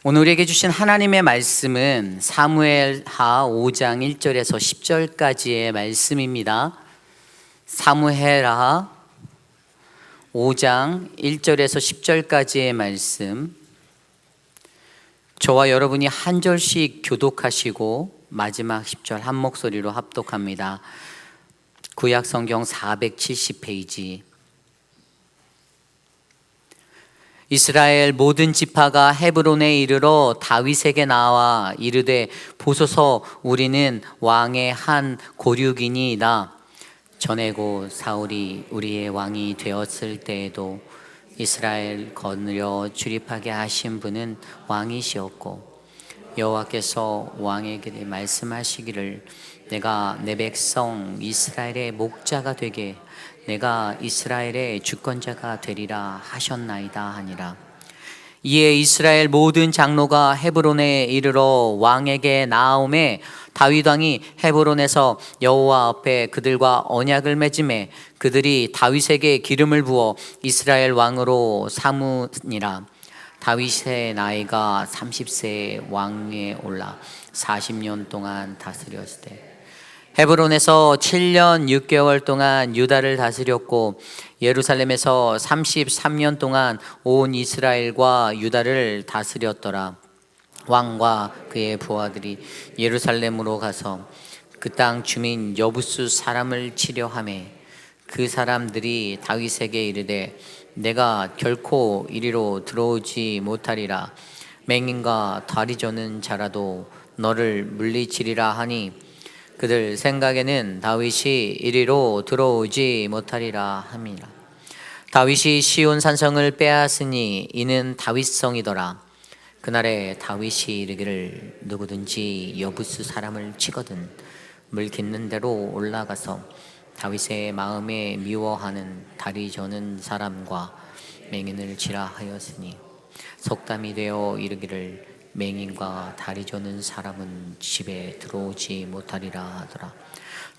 오늘 우리에게 주신 하나님의 말씀은 사무엘하 5장 1절에서 10절까지의 말씀입니다. 사무엘하 5장 1절에서 10절까지의 말씀, 저와 여러분이 한 절씩 교독하시고 마지막 10절 한 목소리로 합독합니다. 구약성경 470페이지. 이스라엘 모든 지파가 헤브론에 이르러 다윗에게 나와 이르되 보소서, 우리는 왕의 한 고륙이니이다. 전에 곧 사울이 우리의 왕이 되었을 때에도 이스라엘 거느려 출입하게 하신 분은 왕이시었고, 여호와께서 왕에게 말씀하시기를 내가 내 백성 이스라엘의 목자가 되게 내가 이스라엘의 주권자가 되리라 하셨나이다 하니라. 이에 이스라엘 모든 장로가 헤브론에 이르러 왕에게 나아오매 다윗 왕이 헤브론에서 여호와 앞에 그들과 언약을 맺음에 그들이 다윗에게 기름을 부어 이스라엘 왕으로 삼으니라. 다윗의 나이가 30세에 왕위에 올라 40년 동안 다스렸을 때 헤브론에서 7년 6개월 동안 유다를 다스렸고, 예루살렘에서 33년 동안 온 이스라엘과 유다를 다스렸더라. 왕과 그의 부하들이 예루살렘으로 가서 그 땅 주민 여부수 사람을 치려하매 그 사람들이 다윗에게 이르되 내가 결코 이리로 들어오지 못하리라. 맹인과 다리 저는 자라도 너를 물리치리라 하니 그들 생각에는 다윗이 이리로 들어오지 못하리라 함이라. 다윗이 시온 산성을 빼앗으니 이는 다윗성이더라. 그날에 다윗이 이르기를 누구든지 여부수 사람을 치거든 물 깃는 대로 올라가서 다윗의 마음에 미워하는 다리 저는 사람과 맹인을 치라 하였으니 속담이 되어 이르기를 맹인과 다리 저는 사람은 집에 들어오지 못하리라 하더라.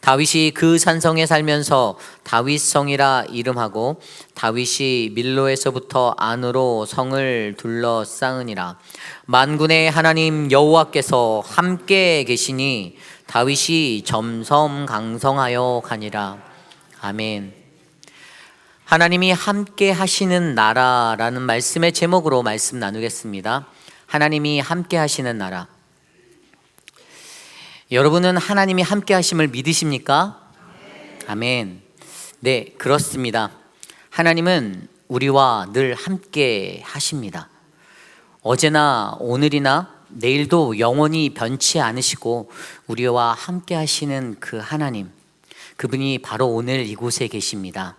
다윗이 그 산성에 살면서 다윗성이라 이름하고 다윗이 밀로에서부터 안으로 성을 둘러싸으니라. 만군의 하나님 여호와께서 함께 계시니 다윗이 점성강성하여 가니라. 아멘. 하나님이 함께 하시는 나라라는 말씀의 제목으로 말씀 나누겠습니다. 하나님이 함께 하시는 나라. 여러분은 하나님이 함께 하심을 믿으십니까? 아멘. 네, 그렇습니다. 하나님은 우리와 늘 함께 하십니다. 어제나 오늘이나 내일도 영원히 변치 않으시고 우리와 함께 하시는 그 하나님, 그분이 바로 오늘 이곳에 계십니다.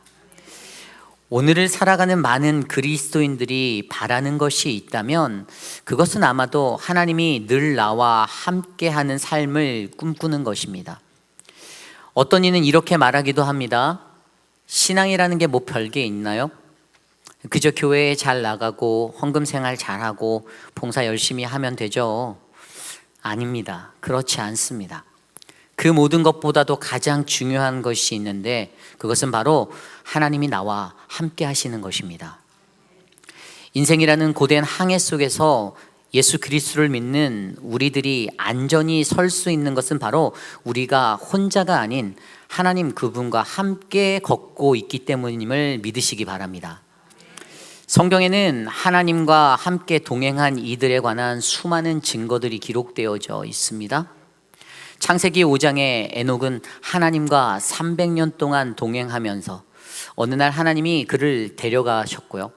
오늘을 살아가는 많은 그리스도인들이 바라는 것이 있다면 그것은 아마도 하나님이 늘 나와 함께하는 삶을 꿈꾸는 것입니다. 어떤 이는 이렇게 말하기도 합니다. 신앙이라는 게 뭐 별게 있나요? 그저 교회에 잘 나가고 헌금 생활 잘하고 봉사 열심히 하면 되죠. 아닙니다. 그렇지 않습니다. 그 모든 것보다도 가장 중요한 것이 있는데 그것은 바로 하나님이 나와 함께 하시는 것입니다. 인생이라는 고된 항해 속에서 예수 그리스도를 믿는 우리들이 안전히 설 수 있는 것은 바로 우리가 혼자가 아닌 하나님 그분과 함께 걷고 있기 때문임을 믿으시기 바랍니다. 성경에는 하나님과 함께 동행한 이들에 관한 수많은 증거들이 기록되어져 있습니다. 창세기 5장에 에녹은 하나님과 300년 동안 동행하면서 어느 날 하나님이 그를 데려가셨고요.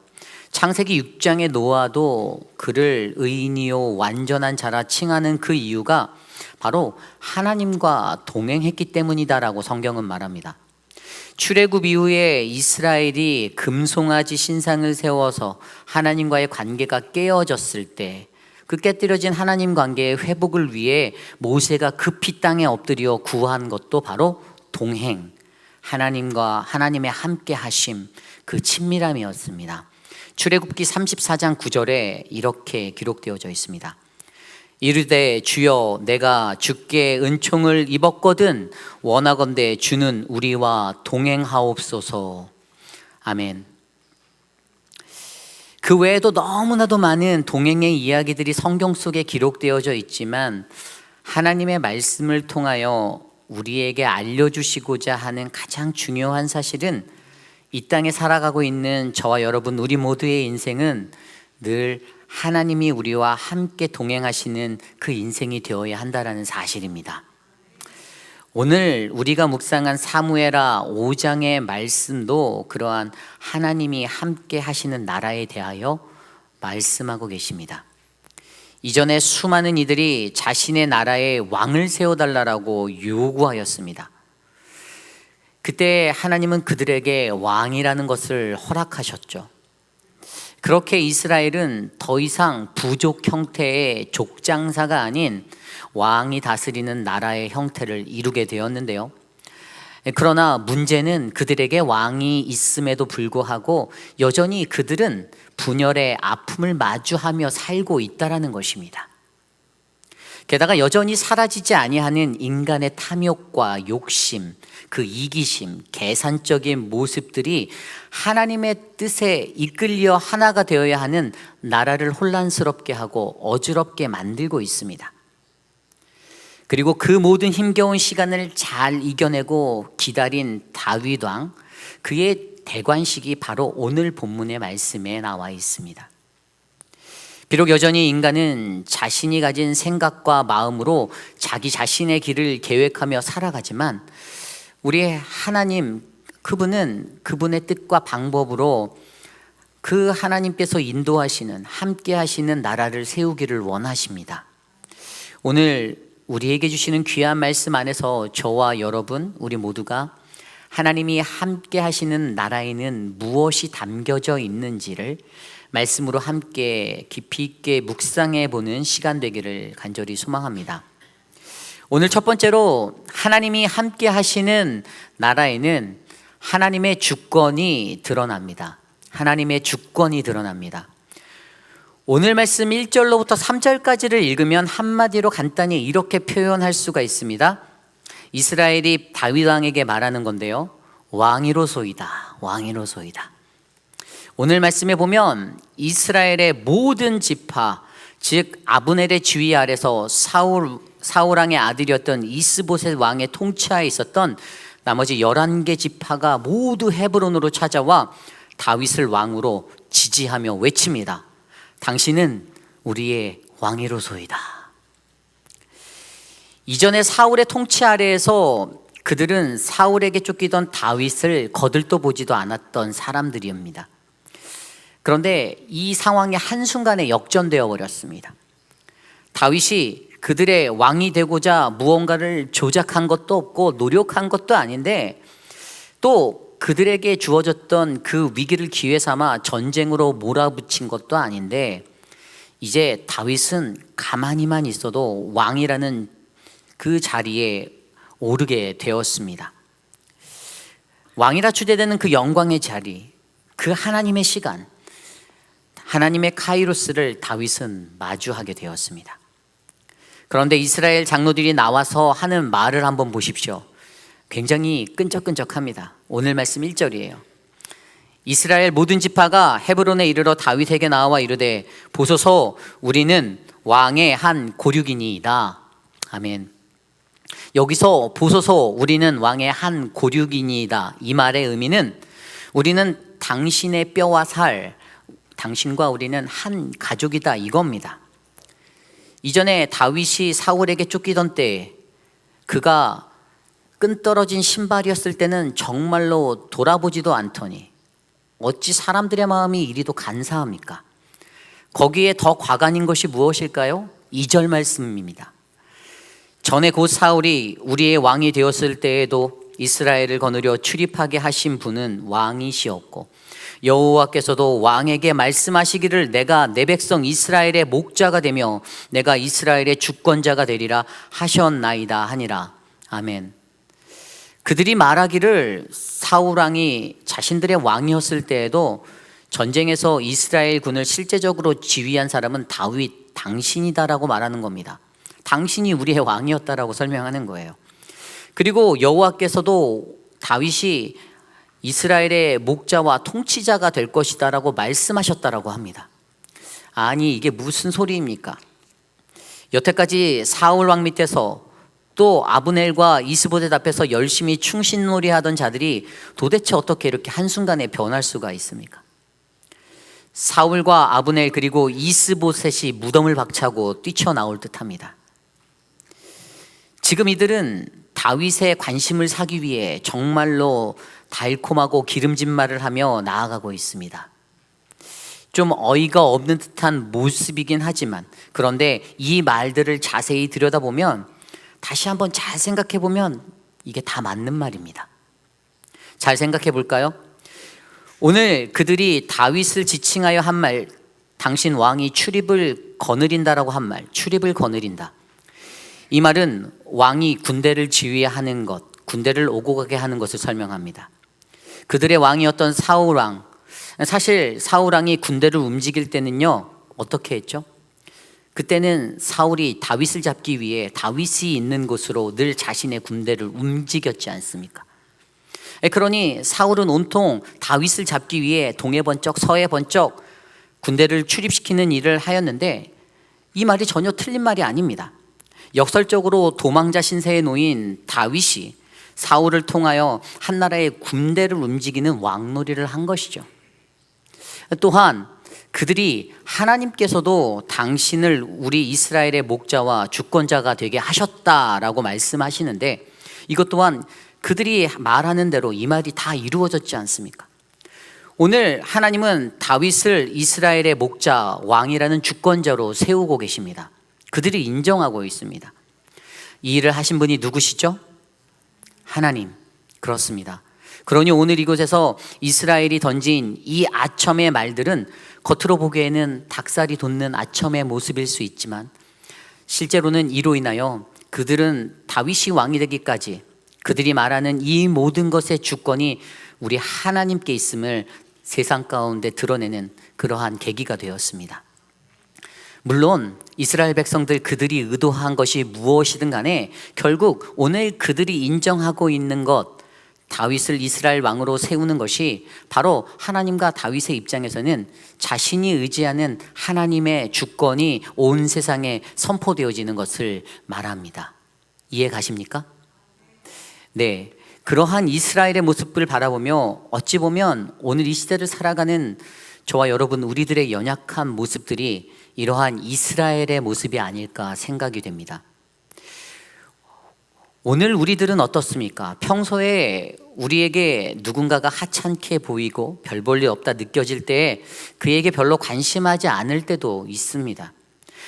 창세기 6장의 노아도 그를 의인이요 완전한 자라 칭하는 그 이유가 바로 하나님과 동행했기 때문이다라고 성경은 말합니다. 출애굽 이후에 이스라엘이 금송아지 신상을 세워서 하나님과의 관계가 깨어졌을 때 그 깨뜨려진 하나님 관계의 회복을 위해 모세가 급히 땅에 엎드려 구한 것도 바로 동행, 하나님과 하나님의 함께 하심, 그 친밀함이었습니다. 출애굽기 34장 9절에 이렇게 기록되어져 있습니다. 이르되 주여 내가 주께 은총을 입었거든 원하건대 주는 우리와 동행하옵소서. 아멘. 그 외에도 너무나도 많은 동행의 이야기들이 성경 속에 기록되어져 있지만 하나님의 말씀을 통하여 우리에게 알려주시고자 하는 가장 중요한 사실은 이 땅에 살아가고 있는 저와 여러분 우리 모두의 인생은 늘 하나님이 우리와 함께 동행하시는 그 인생이 되어야 한다는 사실입니다. 오늘 우리가 묵상한 사무엘하 5장의 말씀도 그러한 하나님이 함께 하시는 나라에 대하여 말씀하고 계십니다. 이전에 수많은 이들이 자신의 나라에 왕을 세워달라고 요구하였습니다. 그때 하나님은 그들에게 왕이라는 것을 허락하셨죠. 그렇게 이스라엘은 더 이상 부족 형태의 족장사가 아닌 왕이 다스리는 나라의 형태를 이루게 되었는데요. 그러나 문제는 그들에게 왕이 있음에도 불구하고 여전히 그들은 분열의 아픔을 마주하며 살고 있다는 것입니다. 게다가 여전히 사라지지 아니하는 인간의 탐욕과 욕심, 그 이기심, 계산적인 모습들이 하나님의 뜻에 이끌려 하나가 되어야 하는 나라를 혼란스럽게 하고 어지럽게 만들고 있습니다. 그리고 그 모든 힘겨운 시간을 잘 이겨내고 기다린 다윗 왕, 그의 대관식이 바로 오늘 본문의 말씀에 나와 있습니다. 비록 여전히 인간은 자신이 가진 생각과 마음으로 자기 자신의 길을 계획하며 살아가지만 우리의 하나님, 그분은 그분의 뜻과 방법으로 그 하나님께서 인도하시는, 함께 하시는 나라를 세우기를 원하십니다. 오늘 우리에게 주시는 귀한 말씀 안에서 저와 여러분, 우리 모두가 하나님이 함께 하시는 나라에는 무엇이 담겨져 있는지를 말씀으로 함께 깊이 있게 묵상해 보는 시간 되기를 간절히 소망합니다. 오늘 첫 번째로 하나님이 함께 하시는 나라에는 하나님의 주권이 드러납니다. 하나님의 주권이 드러납니다. 오늘 말씀 1절로부터 3절까지를 읽으면 한마디로 간단히 이렇게 표현할 수가 있습니다. 이스라엘이 다윗 왕에게 말하는 건데요. 왕이로소이다. 왕이로소이다. 오늘 말씀에 보면 이스라엘의 모든 지파, 즉 아브넬의 지휘 아래서 사울 왕의 아들이었던 이스보셋 왕의 통치하에 있었던 나머지 11개 지파가 모두 헤브론으로 찾아와 다윗을 왕으로 지지하며 외칩니다. 당신은 우리의 왕이로소이다. 이전에 사울의 통치 아래에서 그들은 사울에게 쫓기던 다윗을 거들떠 보지도 않았던 사람들입니다. 그런데 이 상황이 한순간에 역전되어 버렸습니다. 다윗이 그들의 왕이 되고자 무언가를 조작한 것도 없고 노력한 것도 아닌데 또 그들에게 주어졌던 그 위기를 기회 삼아 전쟁으로 몰아붙인 것도 아닌데 이제 다윗은 가만히만 있어도 왕이라는 그 자리에 오르게 되었습니다. 왕이라 추대되는 그 영광의 자리, 그 하나님의 시간, 하나님의 카이로스를 다윗은 마주하게 되었습니다. 그런데 이스라엘 장로들이 나와서 하는 말을 한번 보십시오. 굉장히 끈적끈적합니다. 오늘 말씀 1절이에요. 이스라엘 모든 지파가 헤브론에 이르러 다윗에게 나와 이르되 보소서 우리는 왕의 한 고륙이니이다. 아멘. 여기서 보소서 우리는 왕의 한 고륙이니이다. 이 말의 의미는 우리는 당신의 뼈와 살, 당신과 우리는 한 가족이다 이겁니다. 이전에 다윗이 사울에게 쫓기던 때에 그가 끈떨어진 신발이었을 때는 정말로 돌아보지도 않더니 어찌 사람들의 마음이 이리도 간사합니까? 거기에 더 과간인 것이 무엇일까요? 2절 말씀입니다. 전에 곧 사울이 우리의 왕이 되었을 때에도 이스라엘을 거느려 출입하게 하신 분은 왕이시었고 여호와께서도 왕에게 말씀하시기를 내가 내 백성 이스라엘의 목자가 되며 내가 이스라엘의 주권자가 되리라 하셨나이다 하니라. 아멘. 그들이 말하기를 사울 왕이 자신들의 왕이었을 때에도 전쟁에서 이스라엘 군을 실제적으로 지휘한 사람은 다윗 당신이다라고 말하는 겁니다. 당신이 우리의 왕이었다라고 설명하는 거예요. 그리고 여호와께서도 다윗이 이스라엘의 목자와 통치자가 될 것이다라고 말씀하셨다라고 합니다. 아니, 이게 무슨 소리입니까? 여태까지 사울 왕 밑에서 또 아브넬과 이스보셋 앞에서 열심히 충신놀이하던 자들이 도대체 어떻게 이렇게 한순간에 변할 수가 있습니까? 사울과 아브넬 그리고 이스보셋이 무덤을 박차고 뛰쳐나올 듯합니다. 지금 이들은 다윗의 관심을 사기 위해 정말로 달콤하고 기름진 말을 하며 나아가고 있습니다. 좀 어이가 없는 듯한 모습이긴 하지만, 그런데 이 말들을 자세히 들여다보면, 다시 한번 잘 생각해 보면 이게 다 맞는 말입니다. 잘 생각해 볼까요? 오늘 그들이 다윗을 지칭하여 한 말, 당신 왕이 출입을 거느린다라고 한 말, 출입을 거느린다. 이 말은 왕이 군대를 지휘하는 것, 군대를 오고 가게 하는 것을 설명합니다. 그들의 왕이었던 사울 왕, 사실 사울 왕이 군대를 움직일 때는요, 어떻게 했죠? 그때는 사울이 다윗을 잡기 위해 다윗이 있는 곳으로 늘 자신의 군대를 움직였지 않습니까? 그러니 사울은 온통 다윗을 잡기 위해 동해 번쩍 서해 번쩍 군대를 출입시키는 일을 하였는데, 이 말이 전혀 틀린 말이 아닙니다. 역설적으로 도망자 신세에 놓인 다윗이 사울을 통하여 한나라의 군대를 움직이는 왕놀이를 한 것이죠. 또한 그들이 하나님께서도 당신을 우리 이스라엘의 목자와 주권자가 되게 하셨다라고 말씀하시는데, 이것 또한 그들이 말하는 대로 이 말이 다 이루어졌지 않습니까? 오늘 하나님은 다윗을 이스라엘의 목자, 왕이라는 주권자로 세우고 계십니다. 그들이 인정하고 있습니다. 이 일을 하신 분이 누구시죠? 하나님. 그렇습니다. 그러니 오늘 이곳에서 이스라엘이 던진 이 아첨의 말들은 겉으로 보기에는 닭살이 돋는 아첨의 모습일 수 있지만, 실제로는 이로 인하여 그들은 다윗이 왕이 되기까지 그들이 말하는 이 모든 것의 주권이 우리 하나님께 있음을 세상 가운데 드러내는 그러한 계기가 되었습니다. 물론 이스라엘 백성들, 그들이 의도한 것이 무엇이든 간에 결국 오늘 그들이 인정하고 있는 것, 다윗을 이스라엘 왕으로 세우는 것이 바로 하나님과 다윗의 입장에서는 자신이 의지하는 하나님의 주권이 온 세상에 선포되어지는 것을 말합니다. 이해 가십니까? 네, 그러한 이스라엘의 모습을 바라보며 어찌 보면 오늘 이 시대를 살아가는 저와 여러분, 우리들의 연약한 모습들이 이러한 이스라엘의 모습이 아닐까 생각이 됩니다. 오늘 우리들은 어떻습니까? 평소에 우리에게 누군가가 하찮게 보이고 별 볼 일 없다 느껴질 때 그에게 별로 관심하지 않을 때도 있습니다.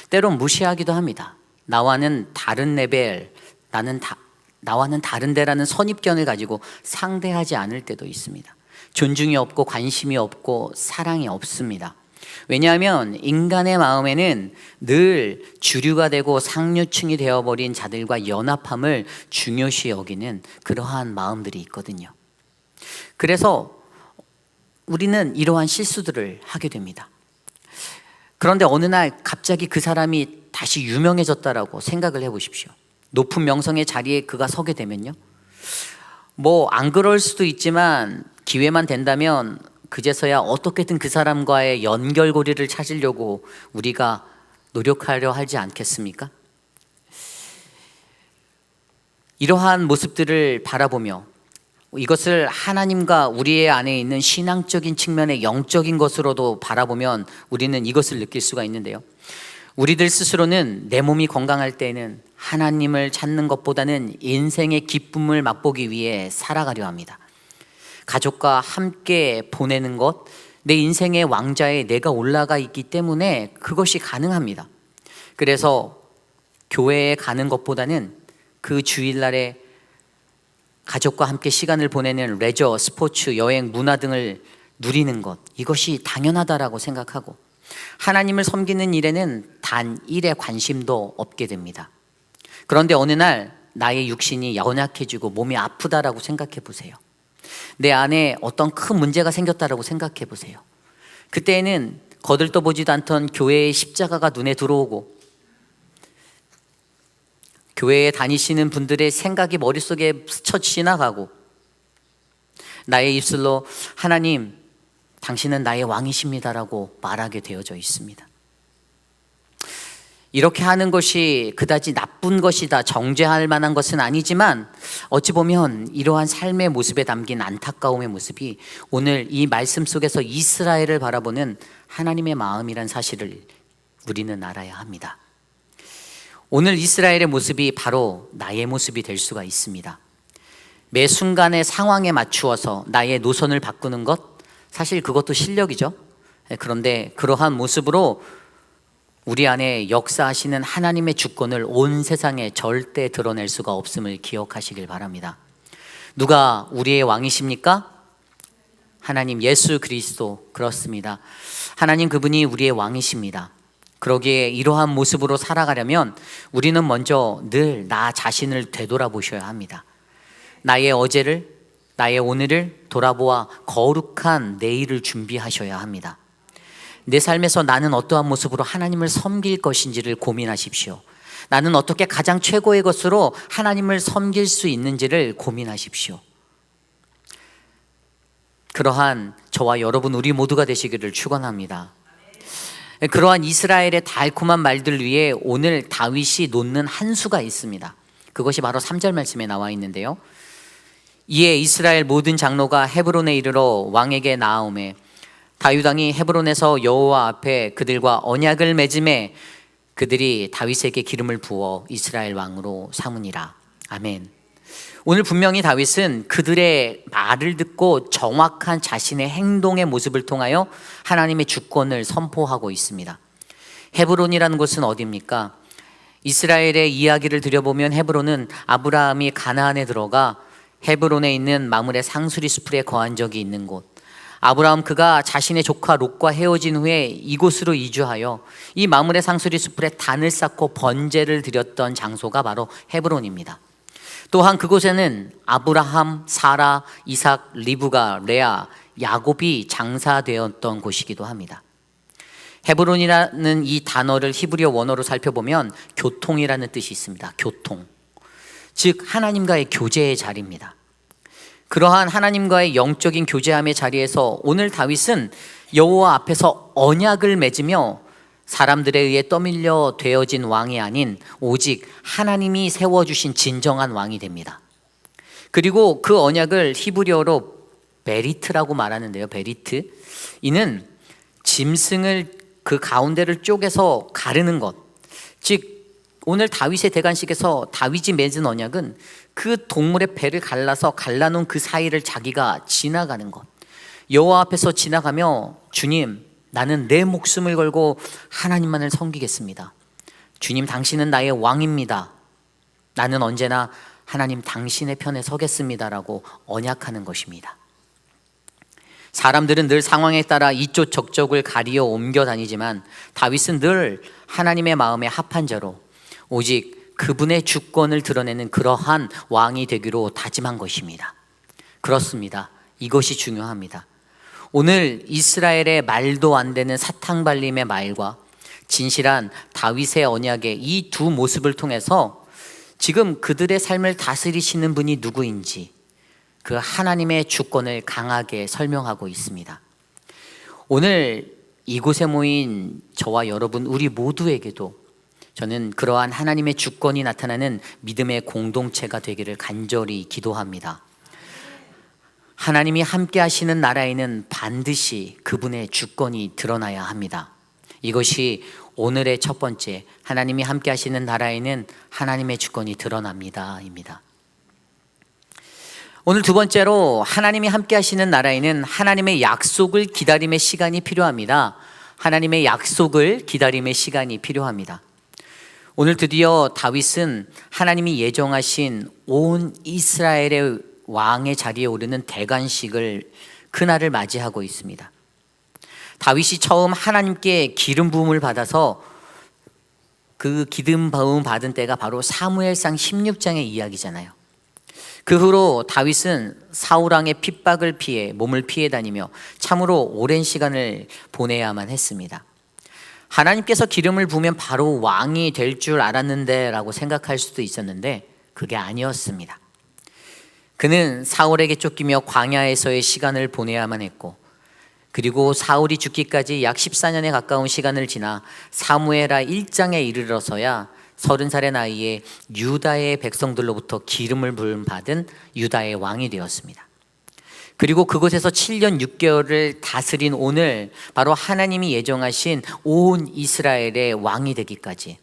때론 무시하기도 합니다. 나와는 다른 레벨, 나와는 다른데라는 선입견을 가지고 상대하지 않을 때도 있습니다. 존중이 없고 관심이 없고 사랑이 없습니다. 왜냐하면 인간의 마음에는 늘 주류가 되고 상류층이 되어버린 자들과 연합함을 중요시 여기는 그러한 마음들이 있거든요. 그래서 우리는 이러한 실수들을 하게 됩니다. 그런데 어느 날 갑자기 그 사람이 다시 유명해졌다라고 생각을 해보십시오. 높은 명성의 자리에 그가 서게 되면요, 뭐 안 그럴 수도 있지만 기회만 된다면 그제서야 어떻게든 그 사람과의 연결고리를 찾으려고 우리가 노력하려 하지 않겠습니까? 이러한 모습들을 바라보며 이것을 하나님과 우리의 안에 있는 신앙적인 측면의 영적인 것으로도 바라보면 우리는 이것을 느낄 수가 있는데요, 우리들 스스로는 내 몸이 건강할 때에는 하나님을 찾는 것보다는 인생의 기쁨을 맛보기 위해 살아가려 합니다. 가족과 함께 보내는 것, 내 인생의 왕좌에 내가 올라가 있기 때문에 그것이 가능합니다. 그래서 교회에 가는 것보다는 그 주일날에 가족과 함께 시간을 보내는 레저, 스포츠, 여행, 문화 등을 누리는 것, 이것이 당연하다라고 생각하고 하나님을 섬기는 일에는 단 일의 관심도 없게 됩니다. 그런데 어느 날 나의 육신이 연약해지고 몸이 아프다라고 생각해 보세요. 내 안에 어떤 큰 문제가 생겼다라고 생각해 보세요. 그때에는 거들떠보지도 않던 교회의 십자가가 눈에 들어오고 교회에 다니시는 분들의 생각이 머릿속에 스쳐 지나가고 나의 입술로 하나님, 당신은 나의 왕이십니다라고 말하게 되어져 있습니다. 이렇게 하는 것이 그다지 나쁜 것이다, 정죄할 만한 것은 아니지만 어찌 보면 이러한 삶의 모습에 담긴 안타까움의 모습이 오늘 이 말씀 속에서 이스라엘을 바라보는 하나님의 마음이란 사실을 우리는 알아야 합니다. 오늘 이스라엘의 모습이 바로 나의 모습이 될 수가 있습니다. 매 순간의 상황에 맞추어서 나의 노선을 바꾸는 것, 사실 그것도 실력이죠. 그런데 그러한 모습으로 우리 안에 역사하시는 하나님의 주권을 온 세상에 절대 드러낼 수가 없음을 기억하시길 바랍니다. 누가 우리의 왕이십니까? 하나님 예수 그리스도. 그렇습니다. 하나님 그분이 우리의 왕이십니다. 그러기에 이러한 모습으로 살아가려면 우리는 먼저 늘 나 자신을 되돌아보셔야 합니다. 나의 어제를, 나의 오늘을 돌아보아 거룩한 내일을 준비하셔야 합니다. 내 삶에서 나는 어떠한 모습으로 하나님을 섬길 것인지를 고민하십시오. 나는 어떻게 가장 최고의 것으로 하나님을 섬길 수 있는지를 고민하십시오. 그러한 저와 여러분 우리 모두가 되시기를 축원합니다. 그러한 이스라엘의 달콤한 말들 위에 오늘 다윗이 놓는 한 수가 있습니다. 그것이 바로 3절 말씀에 나와 있는데요. 이에 이스라엘 모든 장로가 헤브론에 이르러 왕에게 나아오매 다윗 왕이 헤브론에서 여호와 앞에 그들과 언약을 맺음에 그들이 다윗에게 기름을 부어 이스라엘 왕으로 삼으니라. 아멘. 오늘 분명히 다윗은 그들의 말을 듣고 정확한 자신의 행동의 모습을 통하여 하나님의 주권을 선포하고 있습니다. 헤브론이라는 곳은 어디입니까? 이스라엘의 이야기를 들여보면 헤브론은 아브라함이 가나안에 들어가 헤브론에 있는 마므레 상수리 수풀에 거한 적이 있는 곳. 아브라함 그가 자신의 조카 롯과 헤어진 후에 이곳으로 이주하여 이 마므레 상수리 수풀에 단을 쌓고 번제를 드렸던 장소가 바로 헤브론입니다. 또한 그곳에는 아브라함, 사라, 이삭, 리브가, 레아, 야곱이 장사되었던 곳이기도 합니다. 헤브론이라는 이 단어를 히브리어 원어로 살펴보면 교통이라는 뜻이 있습니다. 교통, 즉 하나님과의 교제의 자리입니다. 그러한 하나님과의 영적인 교제함의 자리에서 오늘 다윗은 여호와 앞에서 언약을 맺으며 사람들에 의해 떠밀려 되어진 왕이 아닌 오직 하나님이 세워주신 진정한 왕이 됩니다. 그리고 그 언약을 히브리어로 베리트라고 말하는데요. 베리트, 이는 짐승을 그 가운데를 쪼개서 가르는 것, 즉 오늘 다윗의 대관식에서 다윗이 맺은 언약은 그 동물의 배를 갈라놓은 그 사이를 자기가 지나가는 것, 여호와 앞에서 지나가며 주님, 나는 내 목숨을 걸고 하나님만을 섬기겠습니다. 주님, 당신은 나의 왕입니다. 나는 언제나 하나님 당신의 편에 서겠습니다라고 언약하는 것입니다. 사람들은 늘 상황에 따라 이쪽 저쪽을 가리어 옮겨 다니지만 다윗은 늘 하나님의 마음에 합한 자로 오직 그분의 주권을 드러내는 그러한 왕이 되기로 다짐한 것입니다. 그렇습니다. 이것이 중요합니다. 오늘 이스라엘의 말도 안 되는 사탕발림의 말과 진실한 다윗의 언약의 이 두 모습을 통해서 지금 그들의 삶을 다스리시는 분이 누구인지 그 하나님의 주권을 강하게 설명하고 있습니다. 오늘 이곳에 모인 저와 여러분 우리 모두에게도 저는 그러한 하나님의 주권이 나타나는 믿음의 공동체가 되기를 간절히 기도합니다. 하나님이 함께 하시는 나라에는 반드시 그분의 주권이 드러나야 합니다. 이것이 오늘의 첫 번째, 하나님이 함께 하시는 나라에는 하나님의 주권이 드러납니다 입니다. 오늘 두 번째로 하나님이 함께 하시는 나라에는 하나님의 약속을 기다림의 시간이 필요합니다. 하나님의 약속을 기다림의 시간이 필요합니다. 오늘 드디어 다윗은 하나님이 예정하신 온 이스라엘의 왕의 자리에 오르는 대관식을 그날을 맞이하고 있습니다. 다윗이 처음 하나님께 기름 부음을 받아서 그 기름 부음 받은 때가 바로 사무엘상 16장의 이야기잖아요. 그 후로 다윗은 사울 왕의 핍박을 피해 몸을 피해 다니며 참으로 오랜 시간을 보내야만 했습니다. 하나님께서 기름을 부으면 바로 왕이 될 줄 알았는데 라고 생각할 수도 있었는데 그게 아니었습니다. 그는 사울에게 쫓기며 광야에서의 시간을 보내야만 했고, 그리고 사울이 죽기까지 약 14년에 가까운 시간을 지나 사무엘하 1장에 이르러서야 30살의 나이에 유다의 백성들로부터 기름을 부음 받은 유다의 왕이 되었습니다. 그리고 그곳에서 7년 6개월을 다스린 오늘, 바로 하나님이 예정하신 온 이스라엘의 왕이 되기까지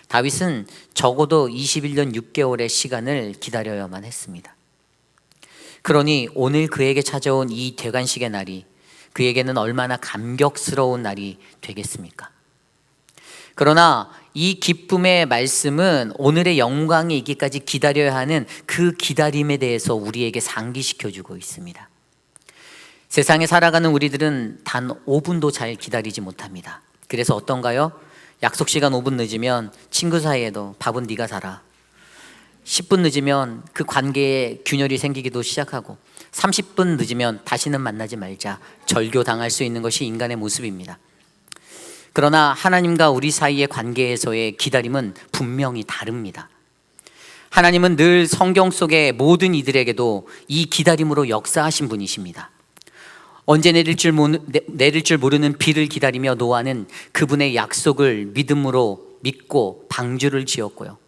다윗은 적어도 21년 6개월의 시간을 기다려야만 했습니다. 그러니 오늘 그에게 찾아온 이 대관식의 날이 그에게는 얼마나 감격스러운 날이 되겠습니까? 그러나 이 기쁨의 말씀은 오늘의 영광이 있기까지 기다려야 하는 그 기다림에 대해서 우리에게 상기시켜주고 있습니다. 세상에 살아가는 우리들은 단 5분도 잘 기다리지 못합니다. 그래서 어떤가요? 약속 시간 5분 늦으면 친구 사이에도 밥은 네가 사라, 10분 늦으면 그 관계에 균열이 생기기도 시작하고, 30분 늦으면 다시는 만나지 말자, 절교당할 수 있는 것이 인간의 모습입니다. 그러나 하나님과 우리 사이의 관계에서의 기다림은 분명히 다릅니다. 하나님은 늘 성경 속의 모든 이들에게도 이 기다림으로 역사하신 분이십니다. 언제 내릴 줄 모르는 비를 기다리며 노아는 그분의 약속을 믿음으로 믿고 방주를 지었고요,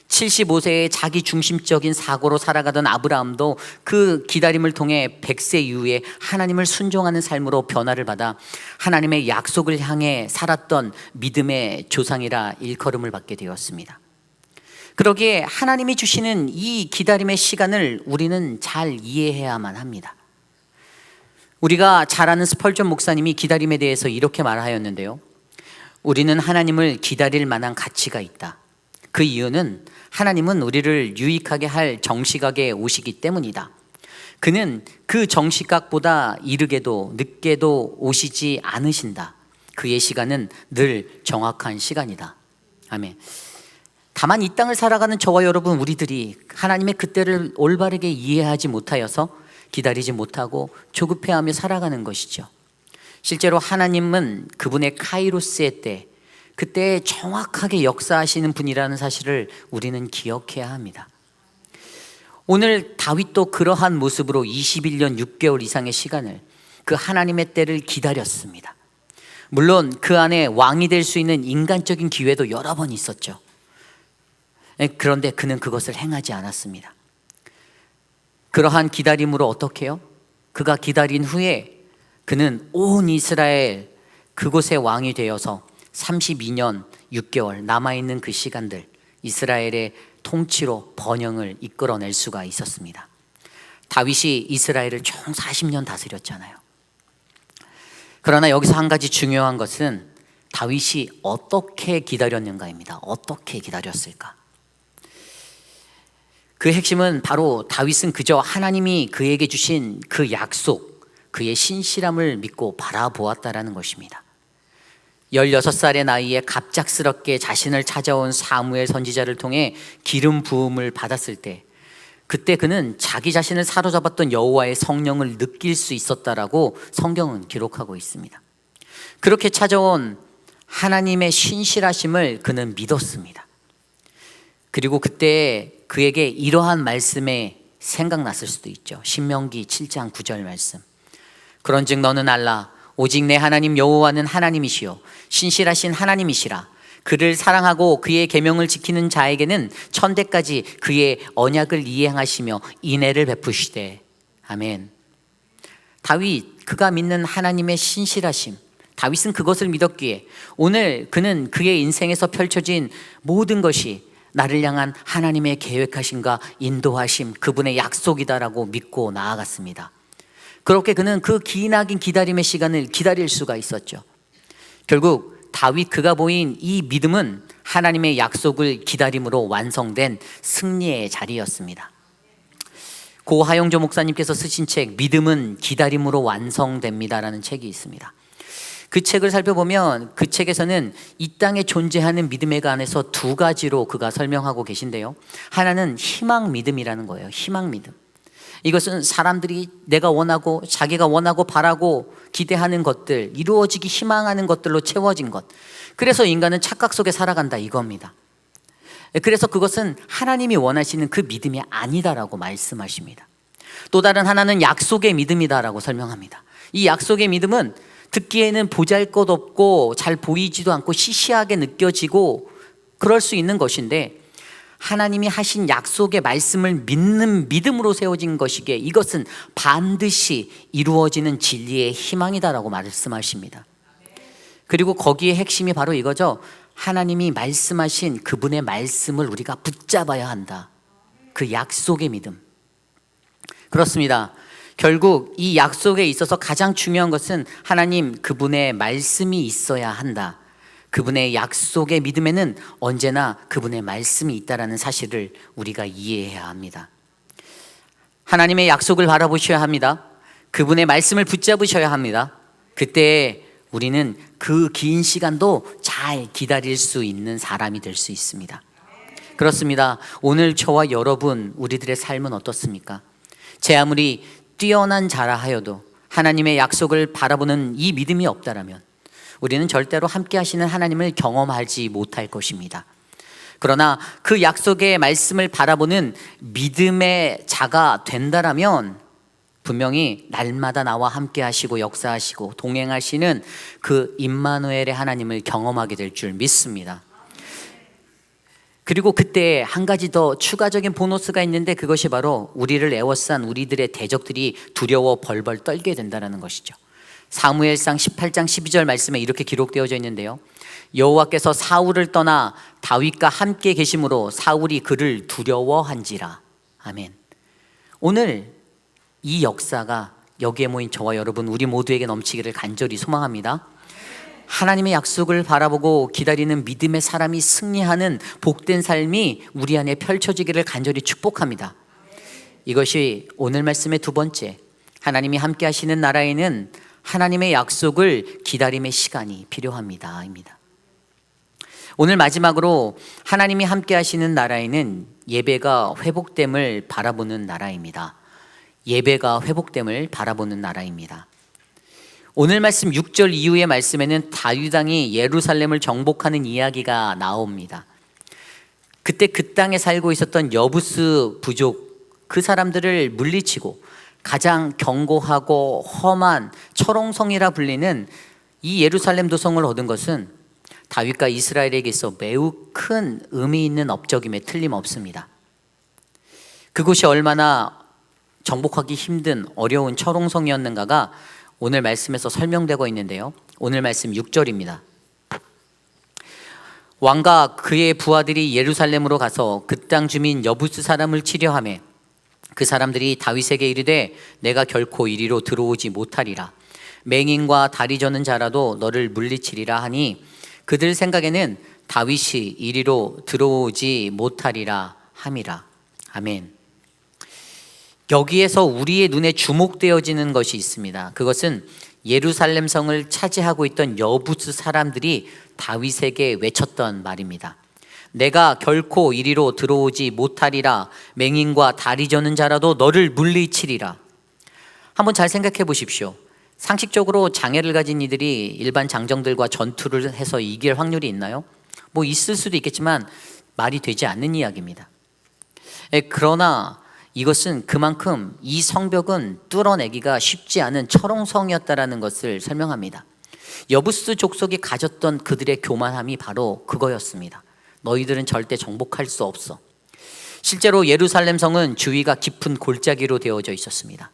75세의 자기 중심적인 사고로 살아가던 아브라함도 그 기다림을 통해 100세 이후에 하나님을 순종하는 삶으로 변화를 받아 하나님의 약속을 향해 살았던 믿음의 조상이라 일컬음을 받게 되었습니다. 그러기에 하나님이 주시는 이 기다림의 시간을 우리는 잘 이해해야만 합니다. 우리가 잘 아는 스펄전 목사님이 기다림에 대해서 이렇게 말하였는데요, 우리는 하나님을 기다릴 만한 가치가 있다. 그 이유는 하나님은 우리를 유익하게 할 정시각에 오시기 때문이다. 그는 그 정시각보다 이르게도 늦게도 오시지 않으신다. 그의 시간은 늘 정확한 시간이다. 아멘. 다만 이 땅을 살아가는 저와 여러분, 우리들이 하나님의 그때를 올바르게 이해하지 못하여서 기다리지 못하고 조급해하며 살아가는 것이죠. 실제로 하나님은 그분의 카이로스의 때, 그때 정확하게 역사하시는 분이라는 사실을 우리는 기억해야 합니다. 오늘 다윗도 그러한 모습으로 21년 6개월 이상의 시간을, 그 하나님의 때를 기다렸습니다. 물론 그 안에 왕이 될 수 있는 인간적인 기회도 여러 번 있었죠. 그런데 그는 그것을 행하지 않았습니다. 그러한 기다림으로 어떻게 해요? 그가 기다린 후에 그는 온 이스라엘 그곳의 왕이 되어서 32년 6개월 남아있는 그 시간들, 이스라엘의 통치로 번영을 이끌어낼 수가 있었습니다. 다윗이 이스라엘을 총 40년 다스렸잖아요. 그러나 여기서 한 가지 중요한 것은 다윗이 어떻게 기다렸는가입니다. 어떻게 기다렸을까? 그 핵심은 바로 다윗은 그저 하나님이 그에게 주신 그 약속, 그의 신실함을 믿고 바라보았다라는 것입니다. 16살의 나이에 갑작스럽게 자신을 찾아온 사무엘 선지자를 통해 기름 부음을 받았을 때, 그때 그는 자기 자신을 사로잡았던 여호와의 성령을 느낄 수 있었다라고 성경은 기록하고 있습니다. 그렇게 찾아온 하나님의 신실하심을 그는 믿었습니다. 그리고 그때 그에게 이러한 말씀에 생각났을 수도 있죠. 신명기 7장 9절 말씀. 그런즉 너는 알라, 오직 내 하나님 여호와는 하나님이시요 신실하신 하나님이시라. 그를 사랑하고 그의 계명을 지키는 자에게는 천대까지 그의 언약을 이행하시며 인애를 베푸시되. 아멘. 다윗, 그가 믿는 하나님의 신실하심, 다윗은 그것을 믿었기에 오늘 그는 그의 인생에서 펼쳐진 모든 것이 나를 향한 하나님의 계획하심과 인도하심, 그분의 약속이다라고 믿고 나아갔습니다. 그렇게 그는 그 기나긴 기다림의 시간을 기다릴 수가 있었죠. 결국 다윗, 그가 보인 이 믿음은 하나님의 약속을 기다림으로 완성된 승리의 자리였습니다. 고 하용조 목사님께서 쓰신 책 믿음은 기다림으로 완성됩니다라는 책이 있습니다. 그 책을 살펴보면 그 책에서는 이 땅에 존재하는 믿음에 관해서 두 가지로 그가 설명하고 계신데요, 하나는 희망 믿음이라는 거예요. 희망 믿음. 이것은 사람들이 내가 원하고 자기가 원하고 바라고 기대하는 것들, 이루어지기 희망하는 것들로 채워진 것, 그래서 인간은 착각 속에 살아간다, 이겁니다. 그래서 그것은 하나님이 원하시는 그 믿음이 아니다라고 말씀하십니다. 또 다른 하나는 약속의 믿음이다라고 설명합니다. 이 약속의 믿음은 듣기에는 보잘것없고 잘 보이지도 않고 시시하게 느껴지고 그럴 수 있는 것인데, 하나님이 하신 약속의 말씀을 믿는 믿음으로 세워진 것이기에 이것은 반드시 이루어지는 진리의 희망이다라고 말씀하십니다. 그리고 거기에 핵심이 바로 이거죠. 하나님이 말씀하신 그분의 말씀을 우리가 붙잡아야 한다. 그 약속의 믿음. 그렇습니다. 결국 이 약속에 있어서 가장 중요한 것은 하나님 그분의 말씀이 있어야 한다. 그분의 약속의 믿음에는 언제나 그분의 말씀이 있다는 사실을 우리가 이해해야 합니다. 하나님의 약속을 바라보셔야 합니다. 그분의 말씀을 붙잡으셔야 합니다. 그때 우리는 그 긴 시간도 잘 기다릴 수 있는 사람이 될 수 있습니다. 그렇습니다. 오늘 저와 여러분, 우리들의 삶은 어떻습니까? 제 아무리 뛰어난 자라 하여도 하나님의 약속을 바라보는 이 믿음이 없다라면 우리는 절대로 함께 하시는 하나님을 경험하지 못할 것입니다. 그러나 그 약속의 말씀을 바라보는 믿음의 자가 된다라면 분명히 날마다 나와 함께 하시고 역사하시고 동행하시는 그 임마누엘의 하나님을 경험하게 될 줄 믿습니다. 그리고 그때 한 가지 더 추가적인 보너스가 있는데, 그것이 바로 우리를 애워싼 우리들의 대적들이 두려워 벌벌 떨게 된다는 것이죠. 사무엘상 18장 12절 말씀에 이렇게 기록되어져 있는데요, 여호와께서 사울을 떠나 다윗과 함께 계심으로 사울이 그를 두려워한지라. 아멘. 오늘 이 역사가 여기에 모인 저와 여러분, 우리 모두에게 넘치기를 간절히 소망합니다. 하나님의 약속을 바라보고 기다리는 믿음의 사람이 승리하는 복된 삶이 우리 안에 펼쳐지기를 간절히 축복합니다. 이것이 오늘 말씀의 두 번째, 하나님이 함께 하시는 나라에는 하나님의 약속을 기다림의 시간이 필요합니다 입니다. 오늘 마지막으로 하나님이 함께 하시는 나라에는 예배가 회복됨을 바라보는 나라입니다. 예배가 회복됨을 바라보는 나라입니다. 오늘 말씀 6절 이후의 말씀에는 다윗 왕이 예루살렘을 정복하는 이야기가 나옵니다. 그때 그 땅에 살고 있었던 여부스 부족, 그 사람들을 물리치고 가장 견고하고 험한 철옹성이라 불리는 이 예루살렘 도성을 얻은 것은 다윗과 이스라엘에게 있어 매우 큰 의미 있는 업적임에 틀림없습니다. 그곳이 얼마나 정복하기 힘든 어려운 철옹성이었는가가 오늘 말씀에서 설명되고 있는데요, 오늘 말씀 6절입니다. 왕과 그의 부하들이 예루살렘으로 가서 그 땅 주민 여부스 사람을 치려하며 그 사람들이 다윗에게 이르되 내가 결코 이리로 들어오지 못하리라. 맹인과 다리 저는 자라도 너를 물리치리라 하니 그들 생각에는 다윗이 이리로 들어오지 못하리라 함이라. 아멘. 여기에서 우리의 눈에 주목되어지는 것이 있습니다. 그것은 예루살렘 성을 차지하고 있던 여부스 사람들이 다윗에게 외쳤던 말입니다. 내가 결코 이리로 들어오지 못하리라. 맹인과 다리 저는 자라도 너를 물리치리라. 한번 잘 생각해 보십시오. 상식적으로 장애를 가진 이들이 일반 장정들과 전투를 해서 이길 확률이 있나요? 뭐 있을 수도 있겠지만 말이 되지 않는 이야기입니다. 그러나 이것은 그만큼 이 성벽은 뚫어내기가 쉽지 않은 철옹성이었다라는 것을 설명합니다. 여부스 족속이 가졌던 그들의 교만함이 바로 그거였습니다. 너희들은 절대 정복할 수 없어. 실제로 예루살렘 성은 주위가 깊은 골짜기로 되어져 있었습니다.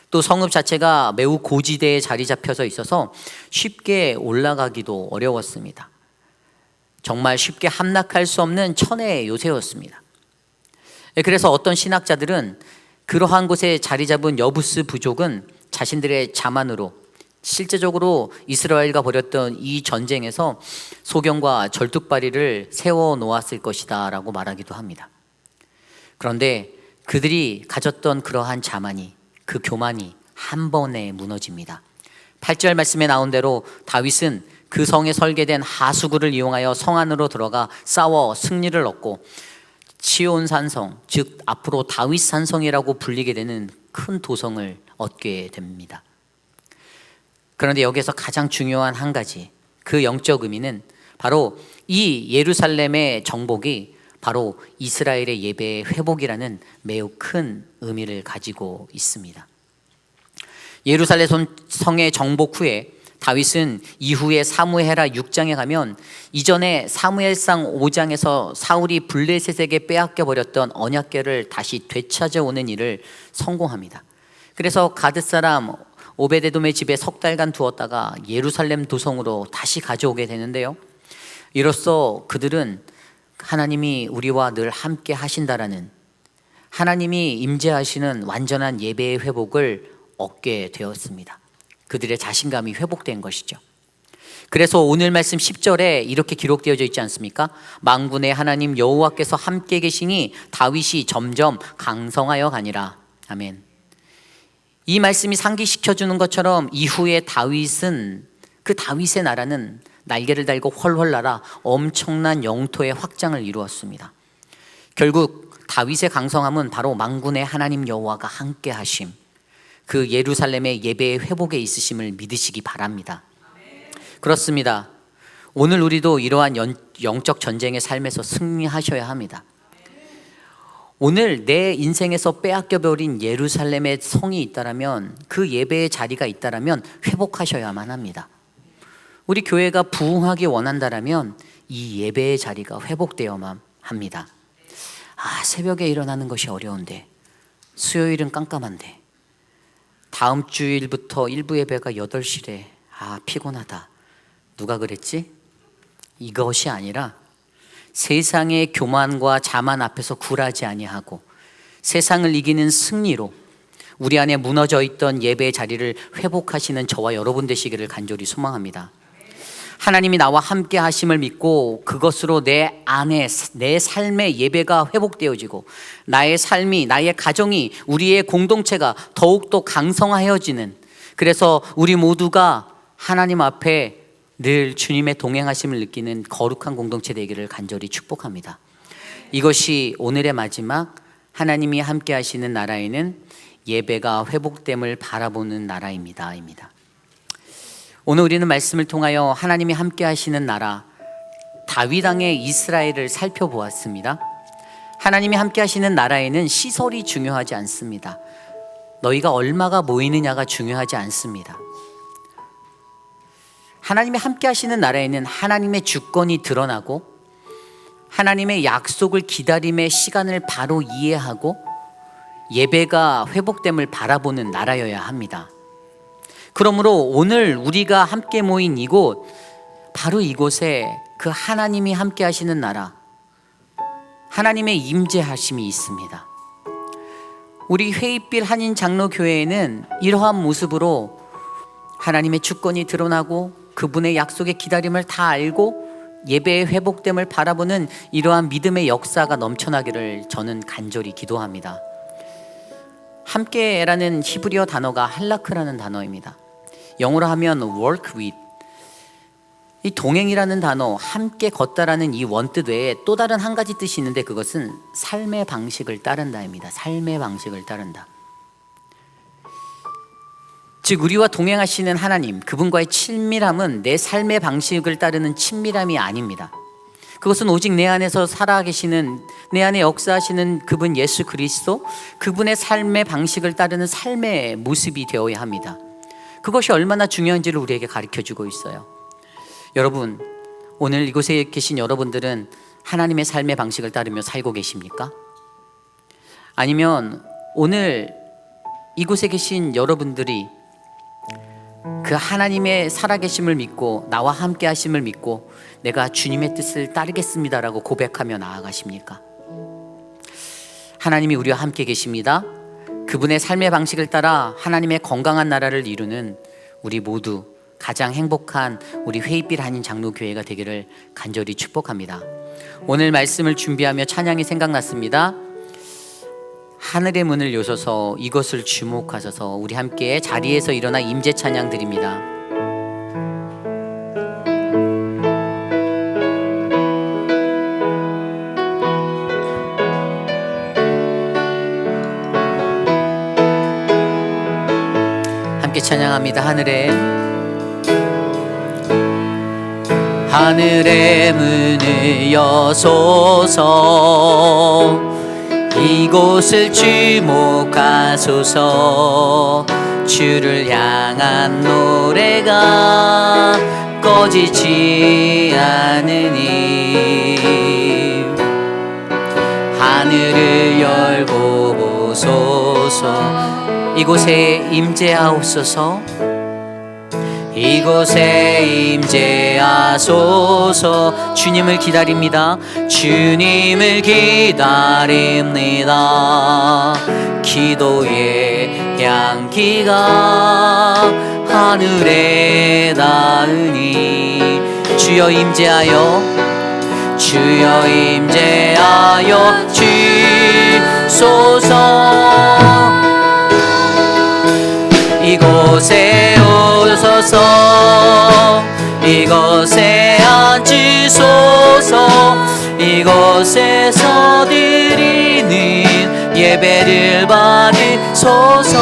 또 성읍 자체가 매우 고지대에 자리 잡혀서 있어서 쉽게 올라가기도 어려웠습니다. 정말 쉽게 함락할 수 없는 천혜의 요새였습니다. 그래서 어떤 신학자들은 그러한 곳에 자리 잡은 여부스 부족은 자신들의 자만으로 실제적으로 이스라엘과 벌였던 이 전쟁에서 소경과 절뚝발이를 세워 놓았을 것이다 라고 말하기도 합니다. 그런데 그들이 가졌던 그러한 자만이, 그 교만이 한 번에 무너집니다. 8절 말씀에 나온 대로 다윗은 그 성에 설계된 하수구를 이용하여 성 안으로 들어가 싸워 승리를 얻고 치온 산성, 즉 앞으로 다윗 산성이라고 불리게 되는 큰 도성을 얻게 됩니다. 그런데 여기서 가장 중요한 한 가지, 그 영적 의미는 바로 이 예루살렘의 정복이 바로 이스라엘의 예배의 회복이라는 매우 큰 의미를 가지고 있습니다. 예루살렘 성의 정복 후에 다윗은 이후에 사무엘하 6장에 가면 이전에 사무엘상 5장에서 사울이 블레셋에게 빼앗겨 버렸던 언약궤를 다시 되찾아오는 일을 성공합니다. 그래서 가드 사람 오베데돔의 집에 석 달간 두었다가 예루살렘 도성으로 다시 가져오게 되는데요, 이로써 그들은 하나님이 우리와 늘 함께 하신다라는, 하나님이 임재하시는 완전한 예배의 회복을 얻게 되었습니다. 그들의 자신감이 회복된 것이죠. 그래서 오늘 말씀 10절에 이렇게 기록되어져 있지 않습니까? 만군의 하나님 여호와께서 함께 계시니 다윗이 점점 강성하여 가니라. 아멘. 이 말씀이 상기시켜주는 것처럼 이후에 다윗은, 그 다윗의 나라는 날개를 달고 훨훨 날아 엄청난 영토의 확장을 이루었습니다. 결국 다윗의 강성함은 바로 만군의 하나님 여호와가 함께 하심, 그 예루살렘의 예배의 회복에 있으심을 믿으시기 바랍니다. 그렇습니다. 오늘 우리도 이러한 영적 전쟁의 삶에서 승리하셔야 합니다. 오늘 내 인생에서 빼앗겨버린 예루살렘의 성이 있다라면, 그 예배의 자리가 있다라면 회복하셔야만 합니다. 우리 교회가 부흥하기 원한다라면 이 예배의 자리가 회복되어야만 합니다. 새벽에 일어나는 것이 어려운데, 수요일은 깜깜한데, 다음 주일부터 일부 예배가 8시래. 피곤하다. 누가 그랬지? 이것이 아니라 세상의 교만과 자만 앞에서 굴하지 아니하고 세상을 이기는 승리로 우리 안에 무너져 있던 예배의 자리를 회복하시는 저와 여러분 되시기를 간절히 소망합니다. 하나님이 나와 함께 하심을 믿고 그것으로 내 안에, 내 삶의 예배가 회복되어지고 나의 삶이, 나의 가정이, 우리의 공동체가 더욱더 강성하여지는, 그래서 우리 모두가 하나님 앞에 늘 주님의 동행하심을 느끼는 거룩한 공동체 되기를 간절히 축복합니다. 이것이 오늘의 마지막, 하나님이 함께 하시는 나라에는 예배가 회복됨을 바라보는 나라입니다. 오늘 우리는 말씀을 통하여 하나님이 함께 하시는 나라, 다윗 왕의 이스라엘을 살펴보았습니다. 하나님이 함께 하시는 나라에는 시설이 중요하지 않습니다. 너희가 얼마가 모이느냐가 중요하지 않습니다. 하나님이 함께 하시는 나라에는 하나님의 주권이 드러나고 하나님의 약속을 기다림의 시간을 바로 이해하고 예배가 회복됨을 바라보는 나라여야 합니다. 그러므로 오늘 우리가 함께 모인 이곳, 바로 이곳에 그 하나님이 함께 하시는 나라, 하나님의 임재하심이 있습니다. 우리 회입빌 한인장로교회에는 이러한 모습으로 하나님의 주권이 드러나고 그분의 약속의 기다림을 다 알고 예배의 회복됨을 바라보는 이러한 믿음의 역사가 넘쳐나기를 저는 간절히 기도합니다. 함께라는 히브리어 단어가 할라크라는 단어입니다. 영어로 하면 work with, 이 동행이라는 단어, 함께 걷다라는 이 원뜻 외에 또 다른 한 가지 뜻이 있는데, 그것은 삶의 방식을 따른다입니다. 삶의 방식을 따른다. 즉 우리와 동행하시는 하나님, 그분과의 친밀함은 내 삶의 방식을 따르는 친밀함이 아닙니다. 그것은 오직 내 안에서 살아계시는, 내 안에 역사하시는 그분 예수 그리스도, 그분의 삶의 방식을 따르는 삶의 모습이 되어야 합니다. 그것이 얼마나 중요한지를 우리에게 가르쳐주고 있어요. 여러분, 오늘 이곳에 계신 여러분들은 하나님의 삶의 방식을 따르며 살고 계십니까? 아니면 오늘 이곳에 계신 여러분들이 그 하나님의 살아계심을 믿고 나와 함께 하심을 믿고 내가 주님의 뜻을 따르겠습니다라고 고백하며 나아가십니까? 하나님이 우리와 함께 계십니다. 그분의 삶의 방식을 따라 하나님의 건강한 나라를 이루는 우리 모두 가장 행복한 우리 회입빌 한인 장로교회가 되기를 간절히 축복합니다. 오늘 말씀을 준비하며 찬양이 생각났습니다. 하늘의 문을 여셔서 이것을 주목하셔서, 우리 함께 자리에서 일어나 임재 찬양 드립니다. 함께 찬양합니다. 하늘의 문을 문을 여소서. 이곳을 주목하소서. 주를 향한 노래가 꺼지지 않으니 하늘을 열고 보소서. 이곳에 임재하옵소서. 이곳에 임재하소서. 주님을 기다립니다. 주님을 기다립니다. 기도의 향기가 하늘에 닿으니 주여 임재하여 주여 임재하여 주소서. 이곳에 오소서. 이곳에 앉으소서. 이곳에서 드리는 예배를 받으소서.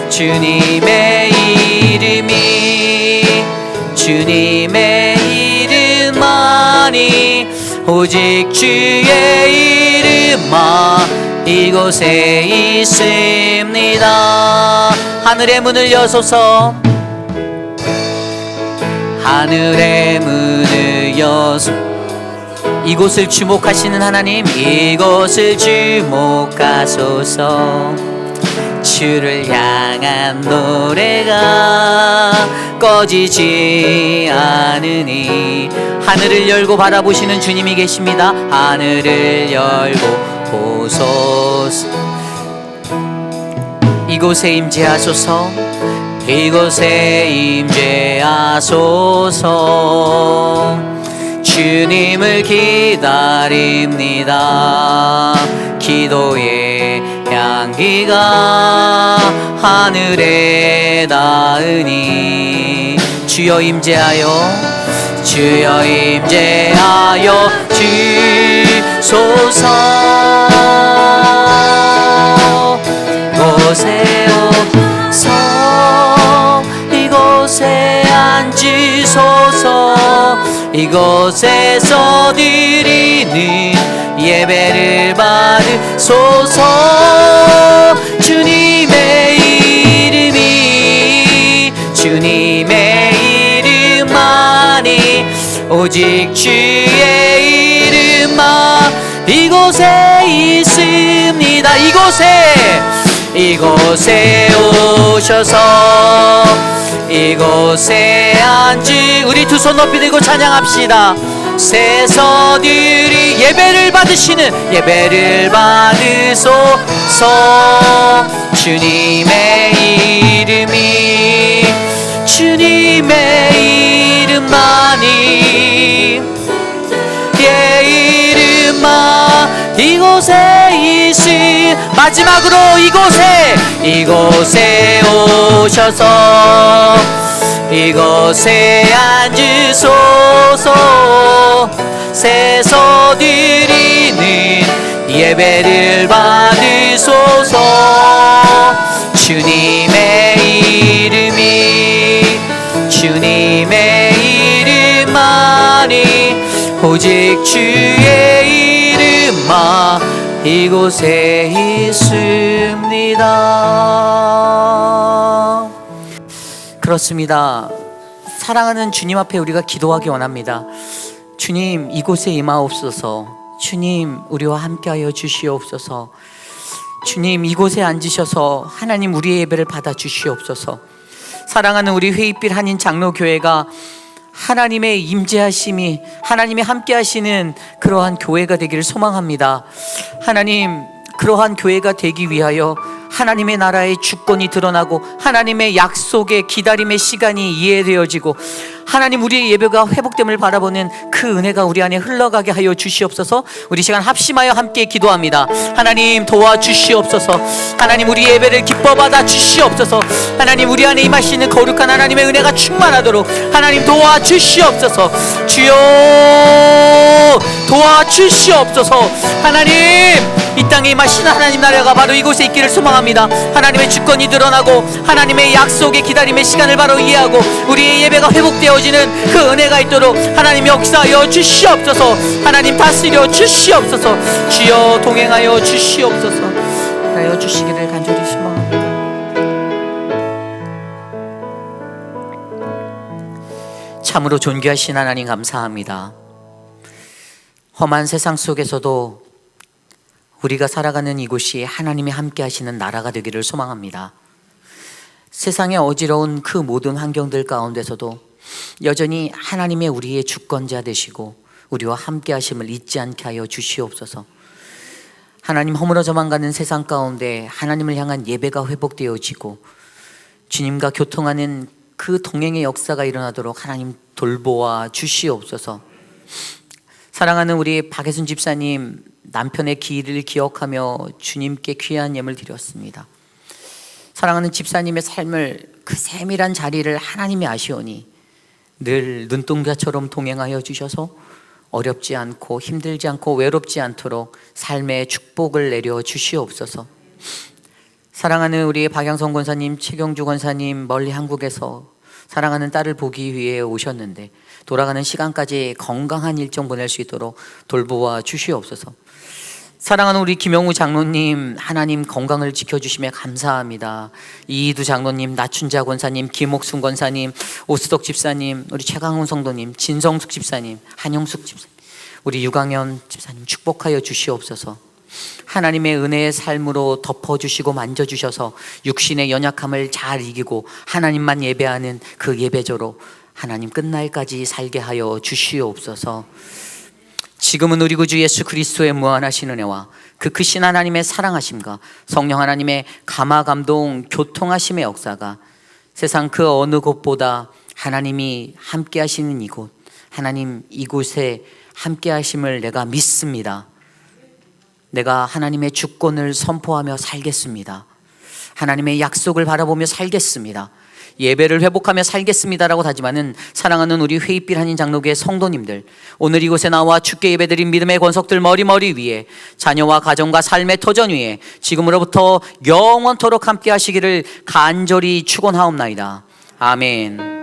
주님의 이름이 주님의 이름만이 오직 주의 이름만 이곳에 있습니다. 하늘의 문을 여소서. 하늘의 문을 여소서. 이곳을 주목하시는 하나님, 이곳을 주목하소서. 주를 향한 노래가 꺼지지 않으니 하늘을 열고 바라보시는 주님이 계십니다. 하늘을 열고 보소서. 이곳에 임재하소서. 이곳에 임재하소서. 주님을 기다립니다. 기도의 향기가 하늘에 닿으니 주여 임재하여 주여 임재하여 주소서. 이곳에 오소. 이곳에 앉으소서. 이곳에서 드리는 예배를 받으소서. 주님의 이름이 주님의 이름만이 오직 주의 이름만 이곳에 있습니다. 이곳에 오셔서 이곳에 앉으. 우리 두 손 높이 들고 찬양합시다. 세서들이 예배를 받으시는 예배를 받으소서. 주님의 이름이 주님의 이름만이 예 이름만 이곳에 있으. 마지막으로 이곳에 오셔서 이곳에 앉으소서. 세서 드리는 예배를 받으소서. 주님의 이름이 주님의 이름만이 오직 주의 이름만 이곳에 있습니다. 그렇습니다. 사랑하는 주님 앞에 우리가 기도하기 원합니다. 주님, 이곳에 임하옵소서. 주님, 우리와 함께하여 주시옵소서. 주님, 이곳에 앉으셔서 하나님 우리의 예배를 받아 주시옵소서. 사랑하는 우리 회의빛 한인 장로교회가 하나님의 임재하심이 하나님이 함께하시는 그러한 교회가 되기를 소망합니다. 하나님, 그러한 교회가 되기 위하여 하나님의 나라의 주권이 드러나고 하나님의 약속의 기다림의 시간이 이해되어지고 하나님 우리의 예배가 회복됨을 바라보는 그 은혜가 우리 안에 흘러가게 하여 주시옵소서. 우리 시간 합심하여 함께 기도합니다. 하나님 도와주시옵소서. 하나님 우리 예배를 기뻐 받아 주시옵소서. 하나님 우리 안에 임하시는 거룩한 하나님의 은혜가 충만하도록 하나님 도와주시옵소서. 주여 도와주시옵소서. 주시옵소서. 하나님, 이 땅에 임하시는 하나님 나라가 바로 이곳에 있기를 소망합니다. 하나님의 주권이 드러나고 하나님의 약속의 기다림의 시간을 바로 이해하고 우리의 예배가 회복되어지는 그 은혜가 있도록 하나님 역사하여 주시옵소서. 하나님 다스려 주시옵소서. 주여 동행하여 주시옵소서. 하여 주시기를 간절히 소망합니다. 참으로 존귀하신 하나님 감사합니다. 험한 세상 속에서도 우리가 살아가는 이곳이 하나님이 함께 하시는 나라가 되기를 소망합니다. 세상의 어지러운 그 모든 환경들 가운데서도 여전히 하나님의 우리의 주권자 되시고 우리와 함께 하심을 잊지 않게 하여 주시옵소서. 하나님, 허물어져만 가는 세상 가운데 하나님을 향한 예배가 회복되어지고 주님과 교통하는 그 동행의 역사가 일어나도록 하나님 돌보아 주시옵소서. 사랑하는 우리 박혜순 집사님, 남편의 기일을 기억하며 주님께 귀한 예물 드렸습니다. 사랑하는 집사님의 삶을, 그 세밀한 자리를 하나님이 아시오니 늘 눈동자처럼 동행하여 주셔서 어렵지 않고 힘들지 않고 외롭지 않도록 삶의 축복을 내려 주시옵소서. 사랑하는 우리 박양성 권사님, 최경주 권사님, 멀리 한국에서 사랑하는 딸을 보기 위해 오셨는데 돌아가는 시간까지 건강한 일정 보낼 수 있도록 돌보아 주시옵소서. 사랑하는 우리 김영우 장로님, 하나님 건강을 지켜주심에 감사합니다. 이희두 장로님, 나춘자 권사님, 김옥순 권사님, 오수덕 집사님, 우리 최강훈 성도님, 진성숙 집사님, 한영숙 집사님, 우리 유강현 집사님 축복하여 주시옵소서. 하나님의 은혜의 삶으로 덮어주시고 만져주셔서 육신의 연약함을 잘 이기고 하나님만 예배하는 그 예배조로 하나님 끝날까지 살게 하여 주시옵소서. 지금은 우리 구주 예수 그리스도의 무한하신 은혜와 그 크신 하나님의 사랑하심과 성령 하나님의 감화 감동 교통하심의 역사가 세상 그 어느 곳보다 하나님이 함께 하시는 이곳, 하나님 이곳에 함께 하심을 내가 믿습니다. 내가 하나님의 주권을 선포하며 살겠습니다. 하나님의 약속을 바라보며 살겠습니다. 예배를 회복하며 살겠습니다라고 다짐하는 사랑하는 우리 회의빛 한인 장로교회 성도님들, 오늘 이곳에 나와 주께 예배드린 믿음의 권속들 머리 위에 자녀와 가정과 삶의 터전 위에 지금으로부터 영원토록 함께 하시기를 간절히 축원하옵나이다. 아멘.